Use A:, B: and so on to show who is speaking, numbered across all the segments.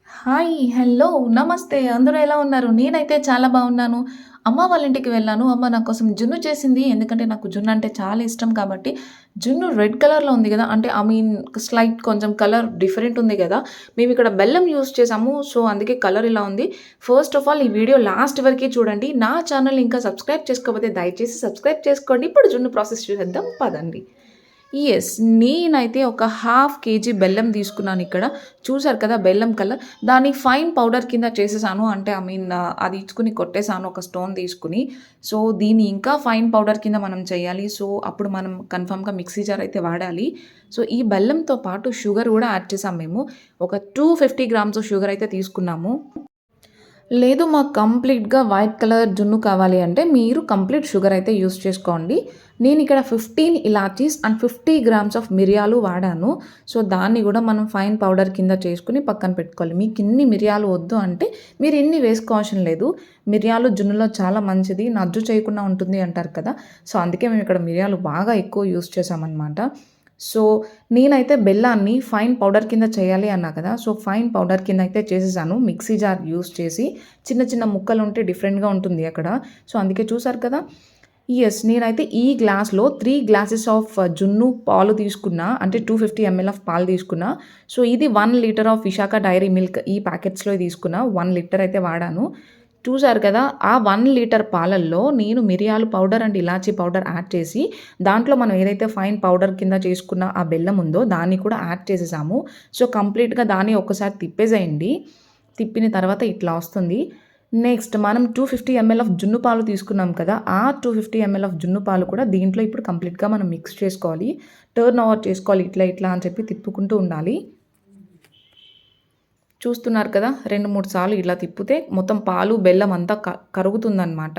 A: Hi! Hello! నమస్తే! అందరూ ఎలా ఉన్నారు? నేనైతే చాలా బాగున్నాను. అమ్మ వాళ్ళ ఇంటికి వెళ్ళాను. అమ్మ నా కోసం జున్ను చేసింది. ఎందుకంటే నాకు జున్ను అంటే చాలా ఇష్టం కాబట్టి, జున్ను రెడ్ కలర్‌లో ఉంది గదా! అంటే స్లైట్ కొంచెం కలర్ డిఫరెంట్ ఉంది గదా! మేమిక్కడ బెల్లం యూజ్ చేసాము. సో, అందుకే కలర్ ఇలా ఉంది. ఫస్ట్ ఆఫ్ ఆల్ ఈ వీడియో లాస్ట్ వరకి చూడండి. నా ఛానెల్‌ని ఇంకా సబ్స్క్రైబ్ చేసుకోకపోతే దయచేసి సబ్స్క్రైబ్ చేసుకోండి. ఇప్పుడు జున్ను ప్రాసెస్ చూసేద్దాం పదండి. యెస్. నేనైతే ఒక హాఫ్ కేజీ బెల్లం తీసుకున్నానిక్కడ. చూసారు కదా! బెల్లం కలర్. దాన్ని ఫైన్ పౌడర్ కింద చేసేసాను. అంటే అది ఇచ్చుకొని కొట్టేసాను ఒక స్టోన్ తీసుకొని. సో, దీన్ని ఇంకా ఫైన్ పౌడర్ కింద మనం చేయాలి. సో, అప్పుడు మనం కన్ఫర్మ్‌గా మిక్సీ జార్ అయితే వాడాలి. సో, ఈ బెల్లంతో పాటు షుగర్ గూడా యాడ్ చేసాం మేము. ఒక 250 గ్రామ్స్ షుగర్ అయితే తీసుకున్నాము. లేదు మాకు కంప్లీట్‌గా వైట్ కలర్ జున్ను కావాలి అంటే మీరు కంప్లీట్ షుగర్ అయితే యూజ్ చేసుకోండి. నేనిక్కడ 15 ఇలాచీస్ అండ్ 50 గ్రామ్స్ ఆఫ్ మిరియాలు వాడాను. సో, దాన్ని గూడా మనం ఫైన్ పౌడర్ కింద చేసుకొని పక్కన పెట్టుకోవాలి. మీకిన్ని మిరియాలు వద్దు అంటే మీరు ఇన్ని వేసుకోవసరం లేదు. మిరియాలు జున్నులో చాలా మంచిది. నజ్జు చేయకుండా ఉంటుంది అంటారు కదా! సో, అందుకే మేమిక్కడ మిరియాలు బాగా ఎక్కువ యూజ్ చేశామనమాట. సో, నేనైతే బెల్లాన్ని ఫైన్ పౌడర్ కింద చేయాలి అన్నా కదా! సో, ఫైన్ పౌడర్ కింద అయితే చేసేసాను. మిక్సీ జార్ యూజ్ చేసి చిన్న చిన్న ముక్కలుంటే డిఫరెంట్‌గా ఉంటుంది అక్కడ. సో, అందుకే చూసారు కదా! యెస్. నేనైతే ఈ గ్లాస్‌లో 3 గ్లాసెస్ ఆఫ్ జున్ను పాలు తీసుకున్నా. అంటే 250 ఎంఎల్ ఆఫ్ పాలు తీసుకున్నా. సో, ఇది 1 litre of Visakha dairy milk ఈ ప్యాకెట్స్‌లో తీసుకున్నా. 1 లీటర్ అయితే వాడాను. చూసారు కదా! ఆ 1 లీటర్ పాలల్లో నేను మిరియాలు powder and elaichi powder add చేసి, దాంట్లో మనం ఏదైతే ఫైన్ పౌడర్ కింద చేసుకున్న ఆ బెల్లం ఉందో దాన్ని కూడా యాడ్ చేసేసాము. సో, కంప్లీట్‌గా దాన్ని ఒక్కసారి తిప్పేసేయండి. తిప్పిన తర్వాత ఇట్లా వస్తుంది. నెక్స్ట్ మనం 250 ఎంఎల్ ఆఫ్ జున్ను పాలు తీసుకున్నాం కదా! ఆ 250 ఎంఎల్ ఆఫ్ జున్ను పాలు కూడా దీంట్లో ఇప్పుడు కంప్లీట్‌గా మనం మిక్స్ చేసుకోవాలి. టర్న్ ఓవర్ చేసుకోవాలి ఇట్లా ఇట్లా అని చెప్పి తిప్పుకుంటూ ఉండాలి. చూస్తున్నారు కదా! 2, 3 సార్లు ఇలా తిప్పితే మొత్తం పాలు, బెల్లం అంతా కరుగుతుందనమాట.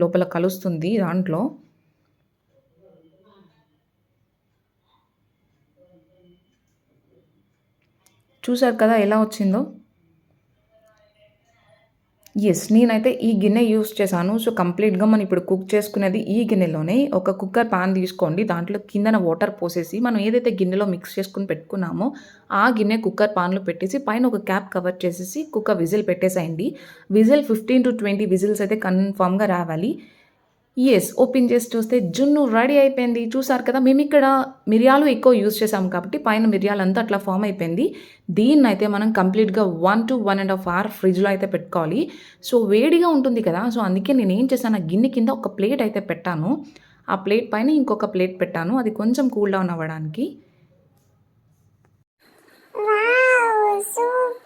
A: లోపల కలుస్తుంది దాంట్లో. చూసారు కదా ఎలా వచ్చిందో? యెస్. నేనైతే ఈ గిన్నె యూజ్ చేశాను. సో, కంప్లీట్‌గా మనం ఇప్పుడు కుక్ చేసుకునేది ఈ గిన్నెలోనే. ఒక కుక్కర్ పాన్ తీసుకోండి. దాంట్లో కిందన వాటర్ పోసేసి, మనం ఏదైతే గిన్నెలో మిక్స్ చేసుకొని పెట్టుకున్నామో, ఆ గిన్నె కుక్కర్ పాన్‌లో పెట్టేసి, పైన ఒక క్యాప్ కవర్ చేసేసి, విజిల్ పెట్టేసేయండి. విజిల్ 15-20 విజిల్స్ అయితే కన్ఫర్మ్‌గా రావాలి. యెస్. ఓపెన్ చేసి చూస్తే జున్ను రెడీ అయిపోయింది. చూసారు కదా! మేమిక్కడ మిరియాలు ఎక్కువ యూజ్ చేసాం కాబట్టి పైన మిరియాలంతా అట్లా ఫార్మ్ అయిపోయింది. దీన్నైతే మనం కంప్లీట్‌గా 1-1 ½ అవర్ ఫ్రిడ్జ్‌లో అయితే పెట్టుకోవాలి. సో, వేడిగా ఉంటుంది కదా! సో, అందుకే నేనేం చేశాను, ఆ గిన్నె కింద ఒక ప్లేట్ అయితే పెట్టాను. ఆ ప్లేట్ పైన ఇంకొక ప్లేట్ పెట్టాను. అది కొంచెం కూల్ డౌన్ అవ్వడానికి.
B: వావ్! సూపర్!